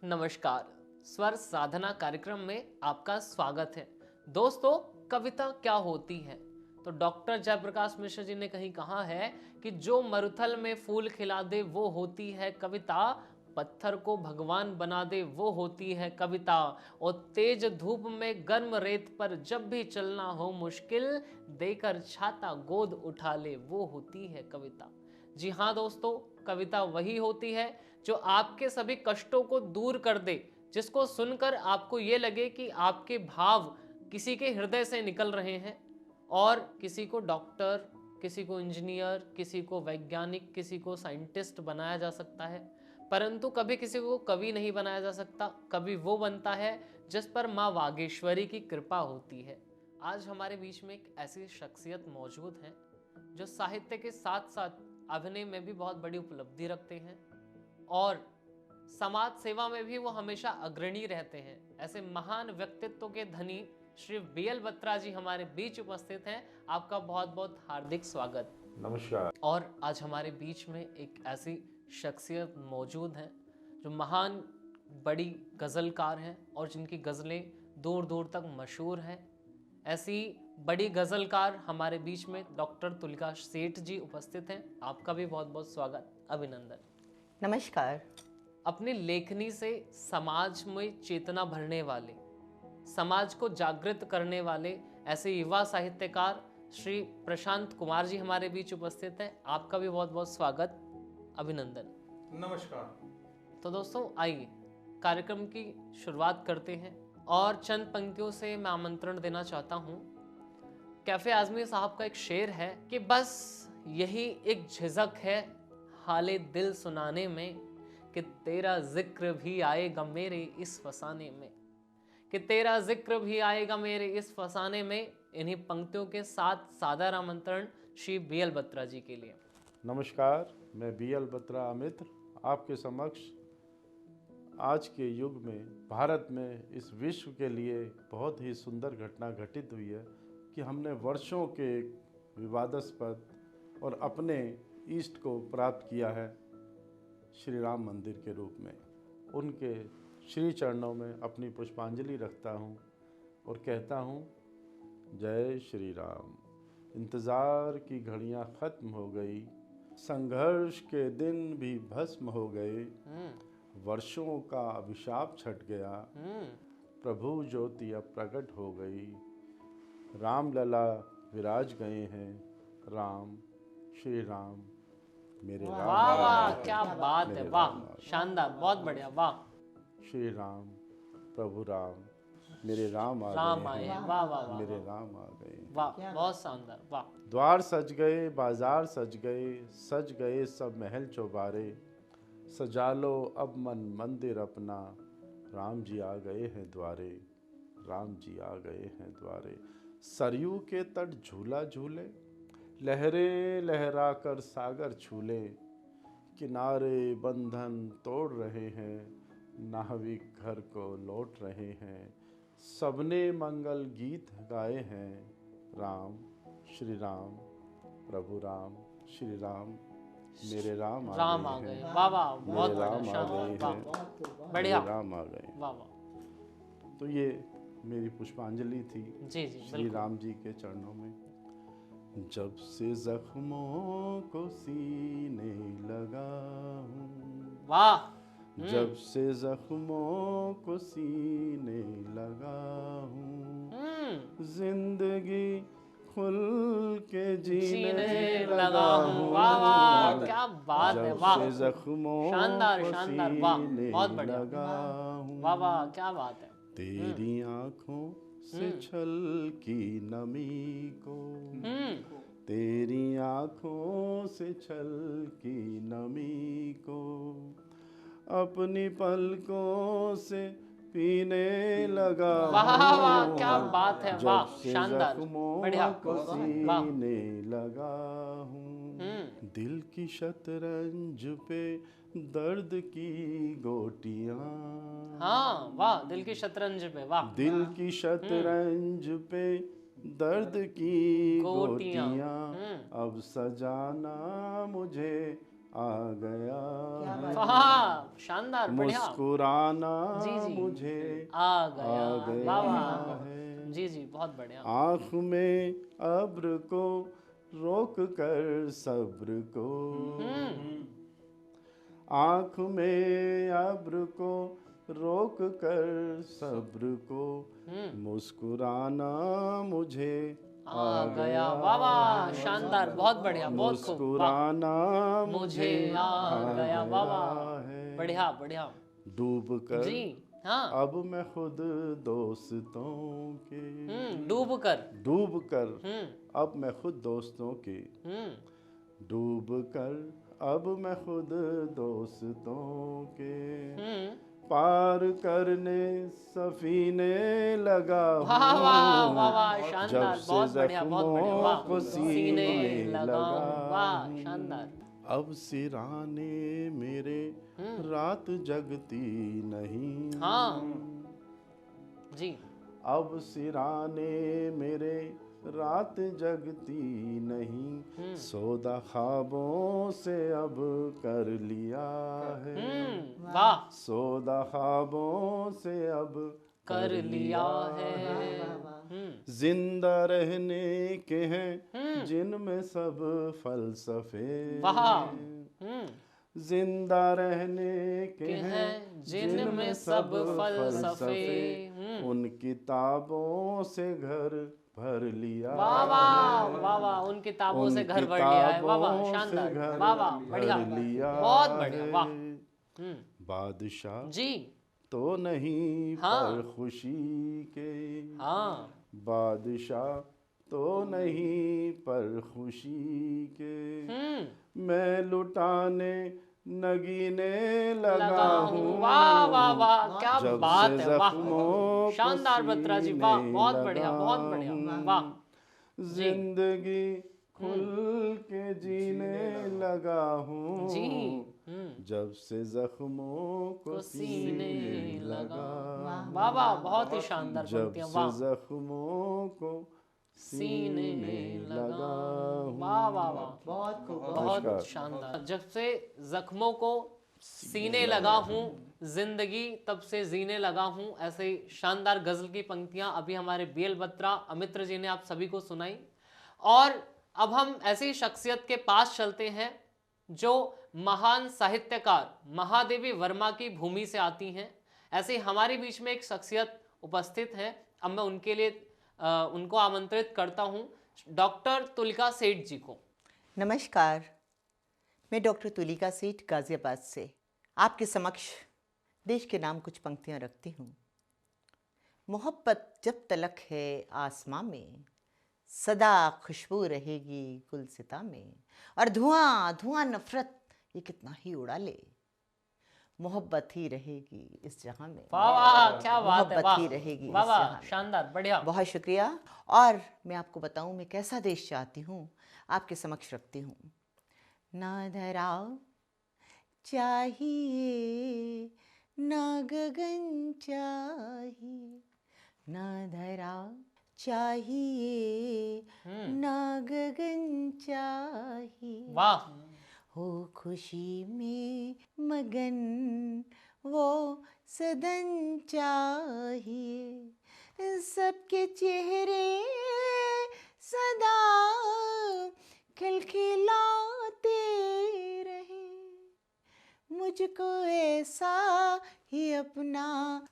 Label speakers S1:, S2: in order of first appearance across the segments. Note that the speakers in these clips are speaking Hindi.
S1: नमस्कार। स्वर साधना कार्यक्रम में आपका स्वागत है। दोस्तों, कविता क्या होती है? तो डॉक्टर जयप्रकाश मिश्र जी ने कहीं कहा है कि जो मरुथल में फूल खिला दे वो होती है कविता, पत्थर को भगवान बना दे वो होती है कविता, और तेज धूप में गर्म रेत पर जब भी चलना हो मुश्किल, देकर छाता गोद उठा ले वो होती है कविता। जी हाँ दोस्तों, कविता वही होती है जो आपके सभी कष्टों को दूर कर दे, जिसको सुनकर आपको ये लगे कि आपके भाव किसी के हृदय से निकल रहे हैं। और किसी को डॉक्टर, किसी को इंजीनियर, किसी को वैज्ञानिक, किसी को साइंटिस्ट बनाया जा सकता है, परंतु कभी किसी को कवि नहीं बनाया जा सकता। कवि वो बनता है जिस पर माँ वागीश्वरी की कृपा होती है। आज हमारे बीच में एक ऐसी शख्सियत मौजूद है जो साहित्य के साथ साथ अभिनय में भी बहुत बड़ी उपलब्धि रखते हैं और समाज सेवा में भी वो हमेशा अग्रणी रहते हैं। ऐसे महान व्यक्तित्व के धनी श्री बीएल बत्रा जी हमारे बीच उपस्थित हैं। आपका बहुत बहुत हार्दिक स्वागत।
S2: नमस्कार।
S1: और आज हमारे बीच में एक ऐसी शख्सियत मौजूद है जो महान बड़ी गज़लकार हैं और जिनकी गज़लें दूर दूर तक मशहूर हैं। ऐसी बड़ी गज़लकार हमारे बीच में डॉक्टर तुलिका सेठ जी उपस्थित हैं। आपका भी बहुत बहुत स्वागत, अभिनंदन।
S3: नमस्कार।
S1: अपनी लेखनी से समाज में चेतना भरने वाले, समाज को जागृत करने वाले ऐसे युवा साहित्यकार श्री प्रशांत कुमार जी हमारे बीच उपस्थित हैं। आपका भी बहुत बहुत स्वागत, अभिनंदन।
S2: नमस्कार।
S1: तो दोस्तों, आइए कार्यक्रम की शुरुआत करते हैं और चंद पंक्तियों से मैं आमंत्रण देना चाहता हूँ। कैफे आजमी साहब का एक शेर है कि बस यही एक झिझक है हाले दिल सुनाने में, कि तेरा जिक्र भी आएगा मेरे इस फसाने में, कि तेरा जिक्र भी आएगा मेरे इस फसाने में। इन्हीं पंक्तियों के साथ सादर आमंत्रण श्री बीएल बत्रा जी के लिए।
S2: नमस्कार, मैं बीएल बत्रा अमित आपके समक्ष आज के युग में भारत में इस विश्व के लिए बहुत ही सुंदर घटना घटित हुई है कि हमने वर्षों के विवादास्पद और अपने ईष्ट को प्राप्त किया है श्री राम मंदिर के रूप में। उनके श्री चरणों में अपनी पुष्पांजलि रखता हूँ और कहता हूँ, जय श्री राम। इंतज़ार की घड़ियाँ ख़त्म हो गई, संघर्ष के दिन भी भस्म हो गए, वर्षों का अभिशाप छट गया, प्रभु ज्योति अब प्रकट हो गई, राम लला विराज गए हैं, राम श्री राम मेरे राम।
S1: वाह वाह, क्या बात है, वाह, शानदार, बहुत बढ़िया, वाह।
S2: श्री राम, प्रभु राम, मेरे राम आ गए हैं,
S1: वाह वाह वाह,
S2: मेरे राम आ गए,
S1: वाह, बहुत शानदार, वाह।
S2: द्वार सज गए, बाजार सज गए सब महल चौबारे, सजा लो अब मन मंदिर अपना, राम जी आ गए हैं द्वारे, राम जी आ गए हैं द्वारे। सरयू के तट झूला झूले, लहरें लहरा कर सागर छूले, किनारे बंधन तोड़ रहे हैं, नाविक घर को लौट रहे हैं, सबने मंगल गीत गाए हैं, राम श्री राम, प्रभु राम, श्री राम, मेरे राम
S1: आ गए। वाह वाह, बहुत बढ़िया, शानदार, वाह, बढ़िया,
S2: राम आ गए।
S1: वाह वाह।
S2: तो ये मेरी पुष्पांजलि थी
S1: जी जी,
S2: श्री राम जी के चरणों में। जब से जख्मों को सीने लगा हूँ,
S1: वाह,
S2: जब से जख्मों को सीने लगा हूँ, जिंदगी खुल के जीने लगा हूँ।
S1: वाह वाह, क्या बात है, वाह,
S2: जब से जख्मों
S1: शानदार
S2: को
S1: शानदार, वाह,
S2: सीने
S1: बहुत बढ़िया,
S2: लगा हूँ,
S1: वाह वाह, क्या बात है।
S2: तेरी आँखों से छल की नमी को, तेरी आँखों से छल की नमी को, अपनी पलकों से पीने लगा हूँ।
S1: वाह वाह, क्या बात है, वाह,
S2: जब से
S1: शानदार,
S2: जख्मों
S1: बढ़िया,
S2: को
S1: वाह,
S2: सीने लगा हूँ, दिल की शतरंज पे दर्द की गोटियाँ।
S1: हाँ वाह, दिल की शतरंज पे, वाह,
S2: दिल की शतरंज पे दर्द की गोटियाँ, अब सजाना मुझे आ गया है।
S1: वाह, शानदार, बढ़िया।
S2: मुस्कुराना
S1: जी, जी।
S2: मुझे
S1: आ गया, वाह वाह,
S2: है।
S1: जी जी, बहुत बढ़िया।
S2: आँख में अब्र को रोक कर सब्र को, आँख में अब्र को रोक कर सब्र को, मुस्कुराना मुझे
S1: आ गया, वाह वाह, शानदार, बहुत बढ़िया, बहुत खूब, वाह।
S2: मुस्कुराना
S1: मुझे आ गया, वाह वाह,
S2: है।
S1: बढ़िया बढ़िया।
S2: डूब कर
S1: जी हाँ,
S2: अब मैं खुद दोस्तों के,
S1: डूब कर,
S2: डूब कर अब मैं खुद दोस्तों के, डूब कर अब मैं खुद दोस्तों के, पार करने सफीने लगा हूँ।
S1: वाह वाह वाह वाह,
S2: जब
S1: शानदार,
S2: से
S1: बहुत बढ़िया, बहुत बढ़िया,
S2: जख्मों
S1: वाह।
S2: को सीने लगा
S1: वाह,
S2: हूँ।
S1: शानदार।
S2: अब सिराने मेरे रात जगती नहीं,
S1: हाँ जी,
S2: अब सिराने मेरे रात जगती नहीं, सौदा ख्वाबों से अब कर लिया है,
S1: वाह,
S2: सौदा ख्वाबों से अब
S1: कर लिया है।
S2: जिंदा रहने के हैं जिनमें सब फलसफे,
S1: वाह,
S2: जिंदा रहने के हैं
S1: जिनमें सब फलसफे,
S2: उन किताबों से घर भर लिया।
S1: वाह वाह वाह वाह, उन किताबों से घर भर लिया है, वाह वाह, शानदार, वाह वाह, बढ़िया, बहुत बढ़िया, वाह।
S2: बादशाह
S1: जी
S2: तो नहीं पर खुशी के,
S1: हाँ,
S2: बादशाह तो नहीं पर खुशी के, मैं लुटाने नगीने लगा हूँ।
S1: वाह वाह वाह, क्या
S2: जब
S1: बात
S2: से
S1: है, वाह,
S2: जख्मों
S1: शानदार
S2: को
S1: बत्रा जी,
S2: सीने
S1: वाह, बहुत बढ़िया,
S2: लगा
S1: बहुत बढ़िया,
S2: हूँ।
S1: वाह।
S2: जिंदगी खुल के जीने लगा हूँ,
S1: जी
S2: जब से जख्मों को
S1: सीने लगा,
S2: लगा,
S1: वाह वाह, बहुत ही शानदार
S2: जब
S1: पंक्तियां,
S2: से
S1: वाह।
S2: जख्मों को
S1: सीने लगा, वाह वाह वाह, बहुत खूब, बहुत शानदार। जब से जख्मों को सीने लगा हूँ, जिंदगी तब से जीने लगा हूँ, ऐसे शानदार गजल की पंक्तियां अभी हमारे बीएल बत्रा अमित्र जी ने आप सभी को सुनाई। और अब हम ऐसी शख्सियत के पास चलते हैं जो महान साहित्यकार महादेवी वर्मा की भूमि से आती हैं। ऐसे हमारे बीच में एक शख्सियत उपस्थित है, अब मैं उनके लिए उनको आमंत्रित करता हूं, डॉक्टर तुलिका सेठ जी को।
S3: नमस्कार, मैं डॉक्टर तुलिका सेठ गाजियाबाद से आपके समक्ष देश के नाम कुछ पंक्तियां रखती हूँ। मोहब्बत जब तलक है आसमां में, सदा खुशबू रहेगी गुलसिता में, और धुआं धुआं नफरत ये कितना ही उड़ा ले, मोहब्बत ही रहेगी इस जहां में।
S1: वाह वाह, क्या बात है,
S3: मोहब्बत ही रहेगी
S1: वाह
S3: इस
S1: वाह,
S3: जहां में।
S1: शानदार, बढ़िया,
S3: बहुत शुक्रिया। और मैं आपको बताऊं मैं कैसा देश चाहती हूँ, आपके समक्ष रखती हूँ। ना धरा चाहिए ना गगन चाहिए, ना धरा चाहिए ना गगन चाहिए,
S1: वाह,
S3: हो खुशी में मगन वो सदन चाहिए, सबके चेहरे सदा खिलखिलाते रहे, मुझको ऐसा ही अपना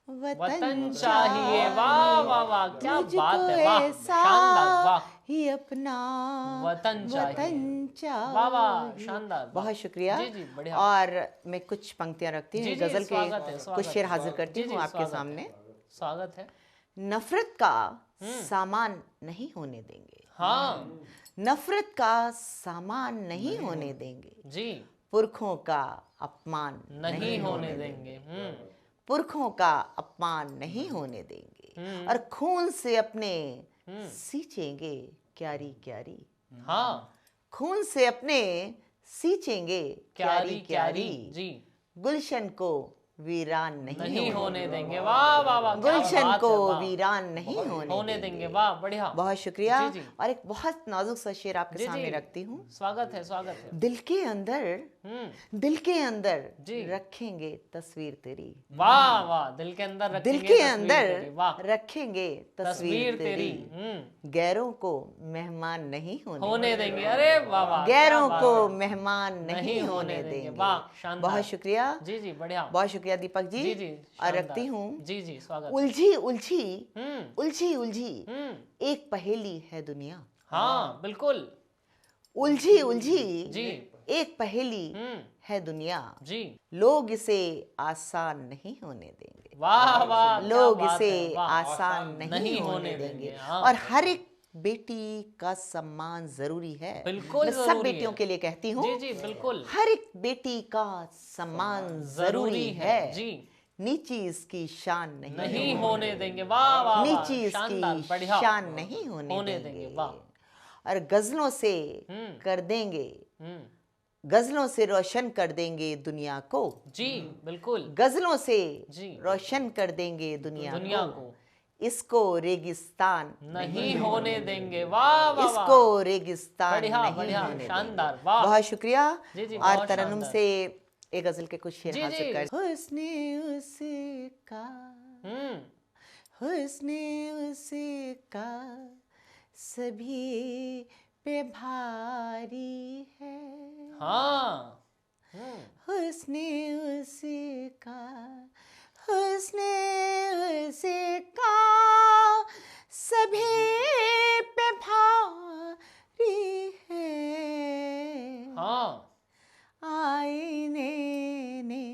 S3: वतन
S1: चाहिए। वाह वाह वाह, क्या
S3: मुझको
S1: बात है, वाह,
S3: ऐसा
S1: शानदार, वाह,
S3: ही अपना
S1: वतन चाहिए,
S3: चाहिए।
S1: वाह वाह, शानदार, वाह।
S3: बहुत शुक्रिया।
S1: जी जी, बढ़िया।
S3: और मैं कुछ पंक्तियां रखती
S1: जी
S3: हूँ,
S1: जी,
S3: गजल
S1: स्वागत है,
S3: के
S1: स्वागत
S3: कुछ शेर
S1: है,
S3: हाजिर करती
S1: जी जी,
S3: हूँ आपके
S1: स्वागत
S3: सामने।
S1: है, स्वागत है।
S3: नफरत का सामान नहीं होने देंगे,
S1: हाँ
S3: नफरत का सामान नहीं होने देंगे,
S1: जी,
S3: पुरखों का अपमान
S1: नहीं होने देंगे,
S3: पुरखों का अपमान नहीं होने देंगे, और खून से अपने सींचेंगे क्यारी क्यारी,
S1: हाँ,
S3: खून से अपने सींचेंगे
S1: क्यारी क्यारी, जी,
S3: गुलशन को वीरान
S1: नहीं होने देंगे। वाह वाह वाह, क्या
S3: गुलशन
S1: बात
S3: को
S1: है, वाह।
S3: वीरान नहीं
S1: होने
S3: होने
S1: देंगे, वाह बढ़िया।
S3: बहुत शुक्रिया।
S1: जी, जी।
S3: और एक बहुत नाजुक सा शेर आपके
S1: जी
S3: सामने
S1: जी,
S3: रखती हूँ।
S1: स्वागत है, स्वागत है।
S3: दिल के अंदर
S1: जी।
S3: रखेंगे तस्वीर तेरी।
S1: वाह वाह, दिल के अंदर
S3: दिल
S1: रखेंगे
S3: के
S1: तस्वीर
S3: अंदर
S1: तेरी, वाह।
S3: रखेंगे तस्वीर तेरी। गैरों को मेहमान नहीं
S1: होने देंगे, अरे वाह वाह, क्या
S3: गैरों
S1: बात
S3: को
S1: है।
S3: मेहमान नहीं होने देंगे।
S1: वाह, शानदार।
S3: बहुत शुक्रिया।
S1: जी जी, बढ़िया।
S3: बहुत शुक्रिया दीपक जी।
S1: जी जी,
S3: और
S1: शानदार।
S3: रखती हूँ
S1: जी जी, स्वागत।
S3: उलझी उलझी
S1: हम्म
S3: उलझी उलझी
S1: हम्म
S3: एक पहेली है दुनिया।
S1: हाँ बिल्कुल।
S3: उलझी उलझी
S1: जी।
S3: एक पहेली है दुनिया।
S1: जी।
S3: लोग इसे आसान नहीं होने देंगे।
S1: वाह वाह, क्या
S3: लोग
S1: बात
S3: इसे
S1: है, वाह।
S3: आसान नहीं होने देंगे।
S1: हाँ।
S3: और हर एक बेटी का सम्मान जरूरी है।
S1: बिल्कुल
S3: मैं सब
S1: जरूरी
S3: बेटियों
S1: है।
S3: के लिए कहती हूँ,
S1: जी जी, बिल्कुल
S3: हर एक बेटी का सम्मान जरूरी है।
S1: जी।
S3: नीची इसकी शान
S1: नहीं होने देंगे, वाह वाह वाह,
S3: नीची
S1: शानदार,
S3: इसकी
S1: बढ़िया।
S3: शान नहीं होने देंगे। और गजलों से कर देंगे, गजलों से रोशन कर देंगे दुनिया को।
S1: जी बिल्कुल।
S3: गजलों से
S1: जी।
S3: रोशन कर देंगे दुनिया
S1: को।
S3: इसको रेगिस्तान
S1: नहीं होने देंगे, वाह वाह वाह,
S3: इसको रेगिस्तान
S1: बढ़िया
S3: नहीं
S1: बढ़िया,
S3: होने
S1: शानदार,
S3: देंगे।
S1: वाह।
S3: बहुत शुक्रिया।
S1: जी जी,
S3: और
S1: बहुत
S3: तरन्नुम
S1: शानदार।
S3: से एक गजल के कुछ शेर
S1: जी,
S3: हासिल
S1: जी।
S3: कर। हुस्ने उसका हुस्ने उसका सभी पे भारी है।
S1: हाँ।
S3: हुस्ने उसका हुस्ने उसका सभी पे भारी है।
S1: हाँ।
S3: आईने ने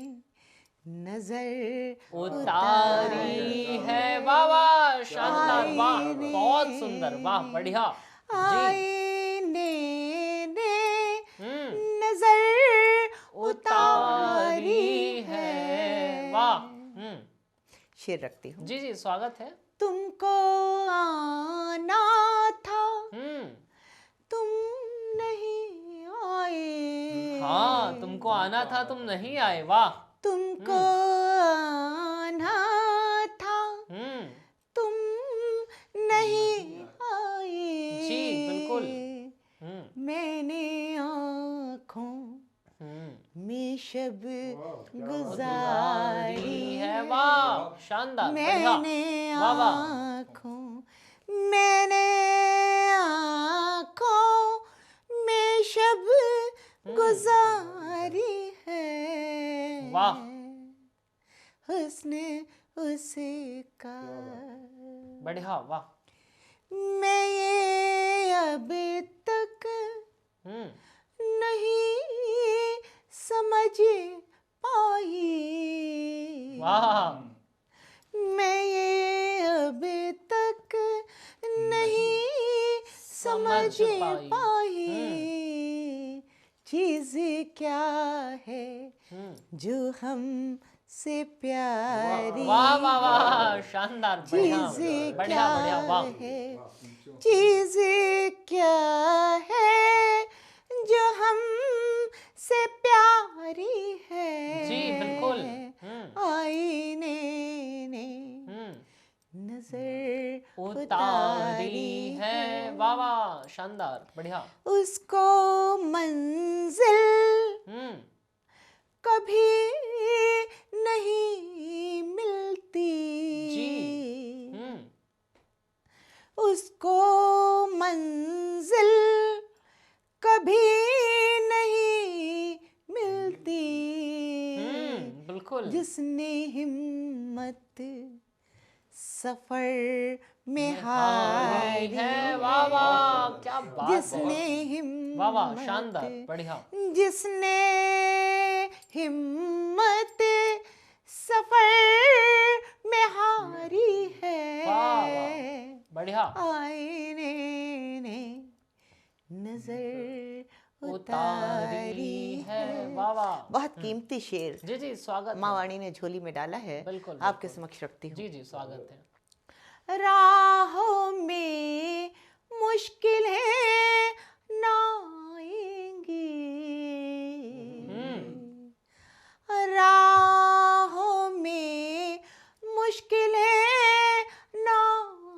S3: नजर
S1: उतारी है, वाह वाह, शानदार, वाह, बहुत सुंदर, वाह बढ़िया।
S3: आईने ने नजर उतारी है।
S1: वाह।
S3: शेर रखती हूँ।
S1: जी जी, स्वागत है।
S3: तुमको आना था तुम नहीं आए।
S1: हाँ, तुमको आना था तुम नहीं आए, वाह।
S3: तुमको आना था तुम नहीं आए।
S1: जी बिल्कुल।
S3: मैंने आँखों में शब गुजारी
S1: है, वाह, शानदार, बढ़िया।
S3: मैंने
S1: वाह वाह,
S3: आँखों में शब गुजारी है।
S1: वाह।
S3: हुस्ने उसका
S1: बढ़िया, वाह।
S3: मैं ये अब तक नहीं समझ पाई।
S1: वाह।
S3: मैं ये अब तक नहीं समझ पाई। चीज क्या है जो हम से प्यारी।
S1: वाह वाह वाह, शानदार, बढ़िया
S3: चीज
S1: बढ़िया
S3: क्या
S1: बढ़िया, वाह।
S3: है, चीज क्या है जो हम से प्यारी है।
S1: जी बिल्कुल।
S3: आईने ने नजर
S1: उतारी है, वाह वाह, शानदार, बढ़िया।
S3: उसको मंजिल कभी नहीं मिलती। उसको मंजिल कभी नहीं मिलती।
S1: बिल्कुल।
S3: जिसने हिम्मत सफर में हारी
S1: है, वाह वाह, क्या बात है।
S3: जिसने
S1: वाह वाह,
S3: हिम्मत
S1: शानदार, बढ़िया।
S3: जिसने हिम्मत सफर में हारी है।
S1: वाह वाह, बढ़िया।
S3: आईने ने नजर उतारी है।
S1: वाह वाह,
S3: बहुत कीमती शेर
S1: जी जी, स्वागत है।
S3: माँ वाणी ने झोली में डाला है।
S1: बिल्कुल,
S3: आपके
S1: बिल्कुल।
S3: समक्ष रखती हूँ।
S1: जी जी, स्वागत है।
S3: राहों में मुश्किलें ना आएंगी। राहों मुश्किलें ना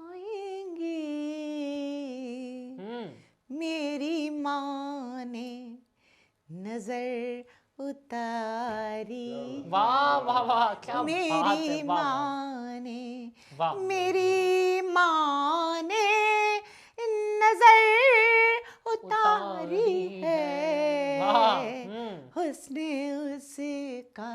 S3: आएंगी, मेरी माँ ने नजर उतारी।
S1: वाह वाह वाह, क्या बात है,
S3: मेरी
S1: वाह वाह
S3: माँ ने,
S1: वाह।
S3: मेरी माँ ने नजर उतारी है।
S1: वाह।
S3: हुस्ने उसका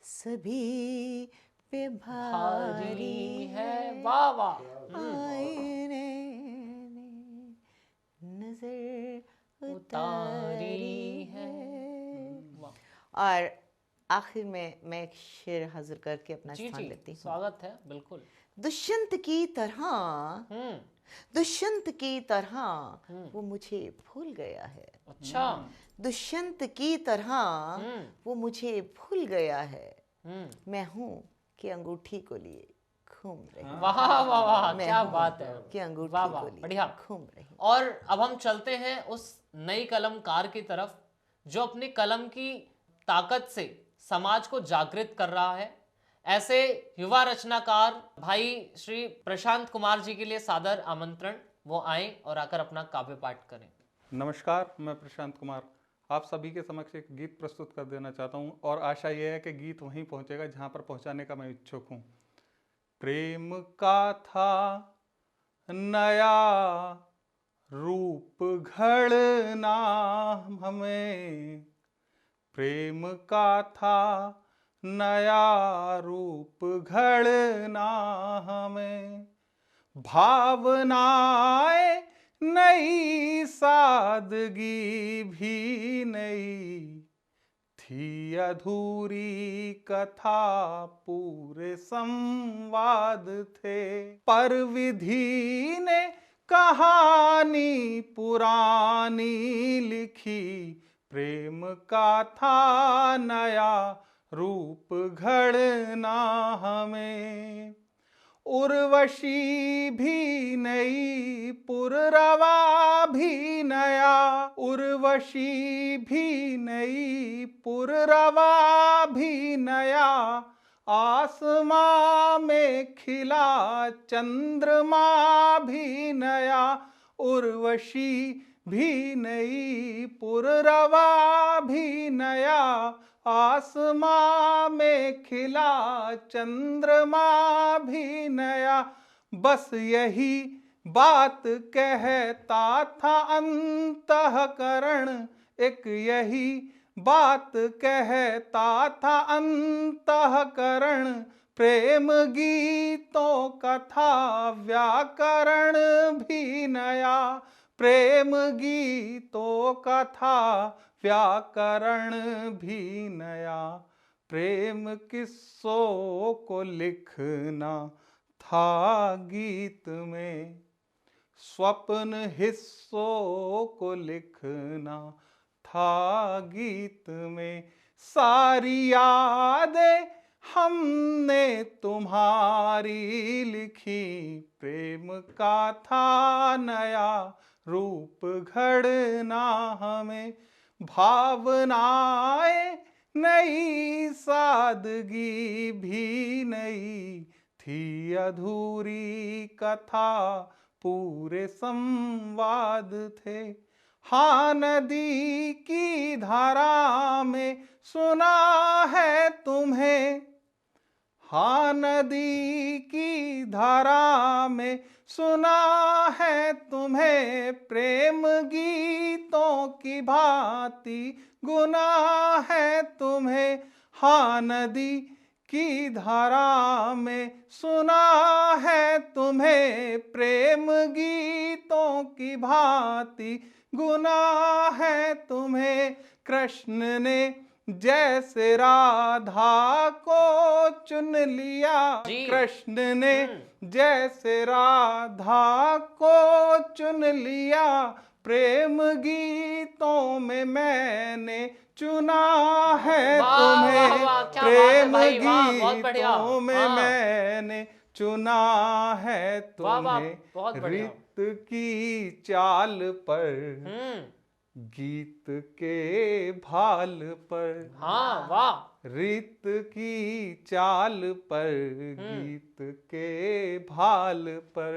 S3: सभी पे भारी
S1: भारी है, वाह वाह।
S3: आईने ने नजर उतारी है।
S1: वाह।
S3: और आखिर में मैं एक शेर हाजिर करके अपना
S1: जी
S3: स्थान
S1: जी,
S3: लेती हूँ।
S1: स्वागत है, बिल्कुल।
S3: दुष्यंत की तरह,
S1: हम्म।
S3: दुष्यंत की तरह वो मुझे भूल गया है।
S1: अच्छा।
S3: दुष्यंत की तरह वो मुझे भूल गया है। मैं हूँ कि अंगूठी को लिए घूम रही हूँ।
S1: वाह वाह वाह,
S3: मैं
S1: क्या
S3: हूँ
S1: बात है,
S3: कि अंगूठी
S1: वाह वाह,
S3: को लिए
S1: बढ़िया।
S3: घूम रही हूँ।
S1: और अब हम चलते हैं उस नई कलमकार की तरफ जो अपनी कलम की ताकत से समाज को जागृत कर रहा है। ऐसे युवा रचनाकार भाई श्री प्रशांत कुमार जी के लिए सादर आमंत्रण, वो आए और आकर अपना काव्य पाठ करें।
S4: नमस्कार, मैं प्रशांत कुमार आप सभी के समक्ष एक गीत प्रस्तुत कर देना चाहता हूं और आशा यह है कि गीत वहीं पहुंचेगा जहां पर पहुंचाने का मैं इच्छुक हूं। प्रेम का था नया रूप घड़ना हमें, प्रेम का था नया रूप घड़ना हमें, भावनाएं नई सादगी भी नई थी, अधूरी कथा पूरे संवाद थे, पर विधि ने कहानी पुरानी लिखी, प्रेम का था नया रूप घड़ना हमें, उर्वशी भी नई पुररवा भी नया, उर्वशी भी नई पुररवा भी नया, आसमां में खिला चंद्रमा भी नया, उर्वशी भी नई पुररवा भी नया, आसमां में खिला चंद्रमा भी नया, बस यही बात कहता था अंतःकरण, एक यही बात कहता था अंतःकरण, प्रेम गीतों का था व्याकरण भी नया, प्रेम गीतों का था व्याकरण भी नया, प्रेम किस्सों को लिखना था गीत में, स्वप्न हिस्सों को लिखना था गीत में, सारी यादें हमने तुम्हारी लिखी, प्रेम का था नया रूप घड़ना हमें, भावनाएं नई सादगी भी नई थी, अधूरी कथा पूरे संवाद थे, हाँ नदी की धारा में सुना है तुम्हें, हाँ नदी की धारा में सुना है तुम्हें, प्रेम गीतों की भांति गुना है तुम्हें, हाँ नदी की धारा में सुना है तुम्हें, प्रेम गीतों की भांति गुना है तुम्हें, कृष्ण ने जैसे राधा को चुन लिया, कृष्ण ने जैसे राधा को चुन लिया, प्रेम गीतों में मैंने चुना है तुम्हें, प्रेम गीतों में मैंने चुना है तुम्हें, रित की चाल पर गीत के भाल पर,
S1: हाँ वाह,
S4: रीत की चाल पर, गीत के भाल पर,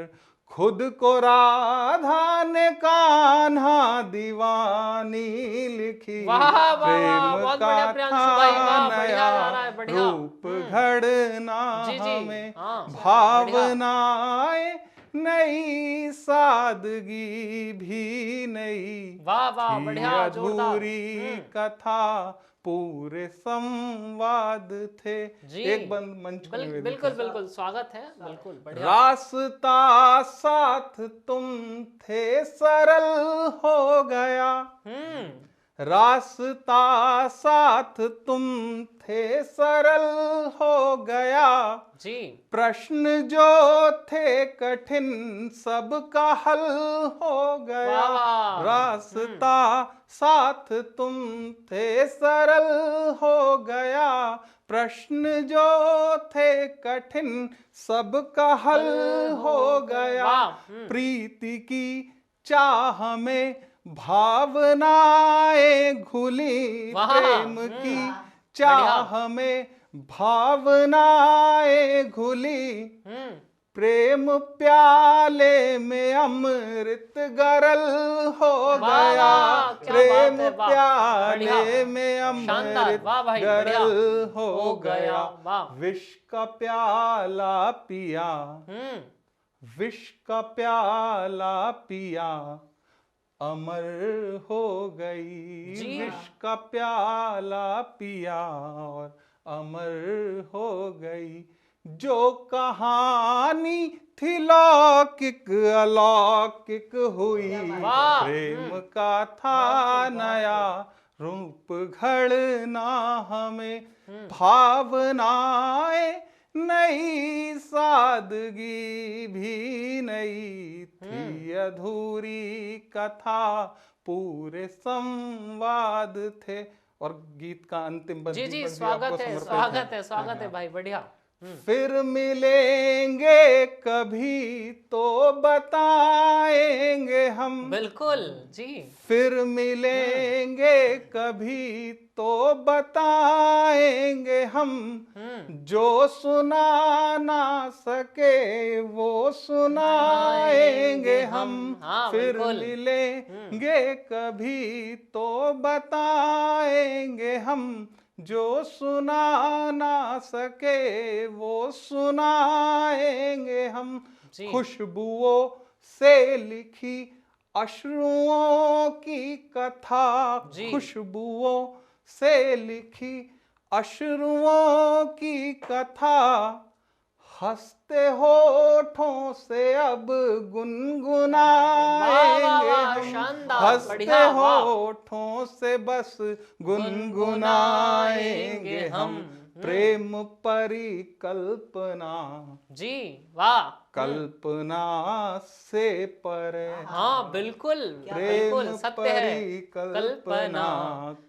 S4: खुद को राधा ने कान्हा दीवानी लिखी।
S1: वाह वाह वाह,
S4: प्रेम
S1: बहुत
S4: का
S1: बढ़िया प्रियांशु भाई,
S4: था
S1: वाह बढ़िया जा रहा
S4: नया
S1: है, बढ़िया।
S4: रूप घड़ना
S1: जी जी,
S4: हमें,
S1: हाँ बढ़िया,
S4: भावनाएं नई, सादगी भी नई,
S1: वाह वाह
S4: थी
S1: बढ़िया, जोरदार।
S4: अधूरी कथा, पूरे संवाद थे।
S1: जी
S4: एक बंद मंच को निवेदित
S1: बिल्कुल
S4: है।
S1: बिल्कुल, स्वागत है, बिल्कुल बढ़िया।
S4: रास्ता साथ तुम थे, सरल हो गया। रास्ता साथ तुम थे, सरल हो गया।
S1: जी
S4: प्रश्न जो थे कठिन, सबका हल हो गया।
S1: वाह वाह,
S4: रास्ता साथ तुम थे, सरल हो गया। प्रश्न जो थे कठिन, सबका हल हो गया।
S1: वाह,
S4: प्रीति की चाह में भावनाएं घुली,
S1: वाह,
S4: प्रेम की चाह में भावनाएं घुली। प्रेम प्याले में अमृत गरल हो
S1: वाह,
S4: गया।
S1: वाह, क्या
S4: प्रेम
S1: बात है, वाह,
S4: प्याले
S1: बढ़िया,
S4: में
S1: शानदार,
S4: अमृत
S1: वाह भाई, बढ़िया,
S4: गरल हो गया।
S1: वाह।
S4: विष का प्याला पिया, विष का प्याला पिया, अमर हो गई।
S1: जी।
S4: विष का प्याला पिया और अमर हो गई। जो कहानी थी लौकिक अलौकिक हुई।
S1: वाह,
S4: प्रेम का था नया रूप घड़ना हमें, भावनाएं नई, सादगी भी नई, थी अधूरी कथा, पूरे संवाद थे। और गीत का अंतिम बंद
S1: जी जी,
S4: भी आपको
S1: स्वागत है,
S4: समर्पित
S1: स्वागत है, स्वागत है भाई, बढ़िया।
S4: फिर मिलेंगे कभी तो बताएंगे हम,
S1: बिल्कुल जी,
S4: फिर मिलेंगे कभी तो बताएंगे हम। जो सुना ना सके वो सुनाएंगे हम।
S1: हाँ,
S4: फिर
S1: बिल्कुल।
S4: मिलेंगे कभी तो बताएंगे हम। जो सुना ना सके वो सुनाएंगे हम।
S1: जी।
S4: खुशबुओं से लिखी अश्रुओं की कथा,
S1: जी।
S4: खुशबुओं से लिखी अश्रुओं की कथा, हंसते होठों से अब गुनगुनाएंगे
S1: वाह,
S4: हम।
S1: शानदार,
S4: हंसते
S1: बढ़िया, वाह।
S4: होठों से बस गुनगुनाएंगे हम। प्रेम परिकल्पना,
S1: जी वाह,
S4: कल्पना से परे।
S1: हाँ बिल्कुल,
S4: प्रेम
S1: बिल्कुल सत्य है।
S4: परिकल्पना,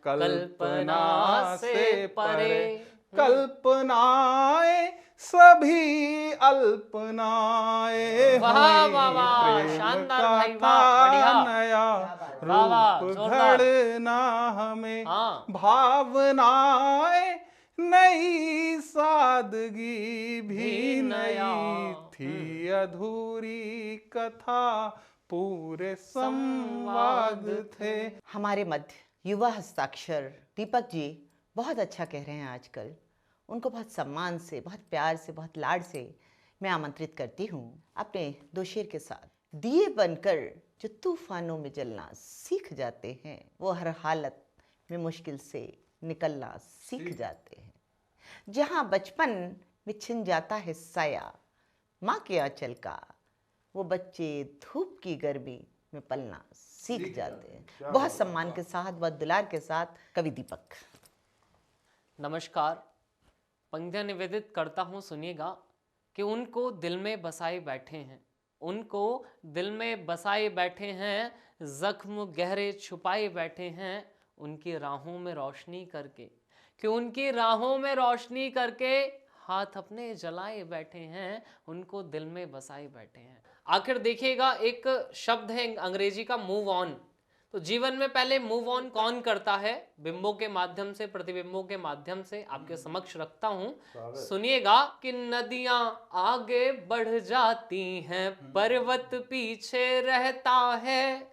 S1: कल्पना से परे।
S4: कल्पनाएं सभी अल्पनाएं
S1: वाह,
S4: हुई।
S1: वाह, वाह,
S4: प्रेम
S1: शानदार
S4: का
S1: भाई, वाह,
S4: था
S1: बढ़िया।
S4: नया
S1: वाह, वाह,
S4: रूप
S1: जोरदार।
S4: घड़ना हमें,
S1: हाँ।
S4: भावनाएं नई, सादगी भी
S1: नया।
S4: नई, थी अधूरी कथा, पूरे संवाद थे।
S3: हमारे मध्य युवा हस्ताक्षर दीपक जी बहुत अच्छा कह रहे हैं आजकल। उनको बहुत सम्मान से, बहुत प्यार से, बहुत लाड से मैं आमंत्रित करती हूँ अपने दो शेर के साथ। दिए बनकर जो तूफानों में जलना सीख जाते हैं, वो हर हालत में मुश्किल से निकलना सीख जाते हैं। जहाँ बचपन में छिन जाता है साया माँ के आंचल का, वो बच्चे धूप की गर्मी में पलना सीख जाते हैं। बहुत सम्मान के साथ, बहुत दुलार के साथ कवि दीपक।
S1: नमस्कार, पंक्तियां निवेदित करता हूँ, सुनिएगा कि उनको दिल में बसाए बैठे हैं, उनको दिल में बसाए बैठे हैं, जख्म गहरे छुपाए बैठे हैं, उनकी राहों में रोशनी करके, कि उनकी राहों में रोशनी करके हाथ अपने जलाए बैठे हैं, उनको दिल में बसाए बैठे हैं। आखिर देखिएगा, एक शब्द है अंग्रेजी का मूव ऑन, तो जीवन में पहले मूव ऑन कौन करता है? बिंबों के माध्यम से, प्रतिबिंबों के माध्यम से आपके समक्ष रखता हूं। सुनिएगा कि नदियां आगे बढ़ जाती हैं, पर्वत पीछे रहता है।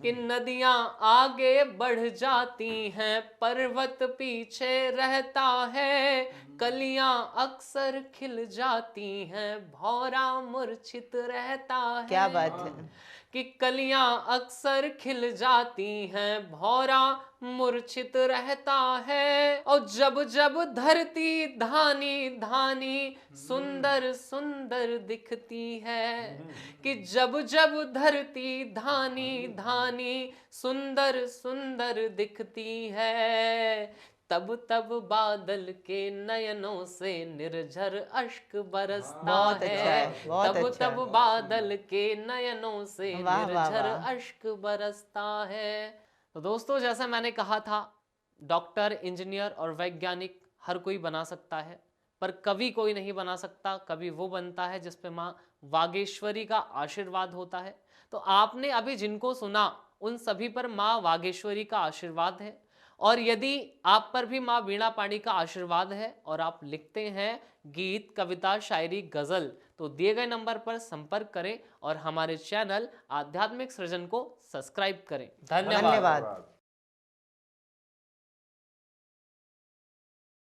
S1: कि नदियां आगे बढ़ जाती हैं, पर्वत पीछे रहता है। कलियां अक्सर खिल जाती हैं, भौरा मूर्छित रहता है।
S3: क्या बात है।
S1: कि कलियां अक्सर खिल जाती हैं, भौरा मूर्छित रहता है। और जब जब धरती धानी धानी सुंदर सुंदर दिखती है। कि जब जब धरती धानी धानी सुंदर सुंदर दिखती है, तब तब बादल के नयनों से निर्झर अश्क बरसता
S3: बहुत
S1: है।
S3: अच्छा है, बहुत
S1: तब
S3: अच्छा।
S1: तब बादल के नयनों से
S3: वाह, वाह,
S1: निर्झर
S3: वाह।
S1: अश्क बरसता है। तो दोस्तों, जैसा मैंने कहा था, डॉक्टर, इंजीनियर और वैज्ञानिक हर कोई बना सकता है, पर कवि कोई नहीं बना सकता। कवि वो बनता है जिस पे माँ वागेश्वरी का आशीर्वाद होता है। तो आपने अभी जिनको सुना, उन सभी पर माँ वागेश्वरी का आशीर्वाद है। और यदि आप पर भी माँ वीणा पाणी का आशीर्वाद है और आप लिखते हैं गीत, कविता, शायरी, गजल, तो दिए गए नंबर पर संपर्क करें और हमारे चैनल आध्यात्मिक सृजन को सब्सक्राइब करें। धन्यवाद।
S3: धन्यवाद।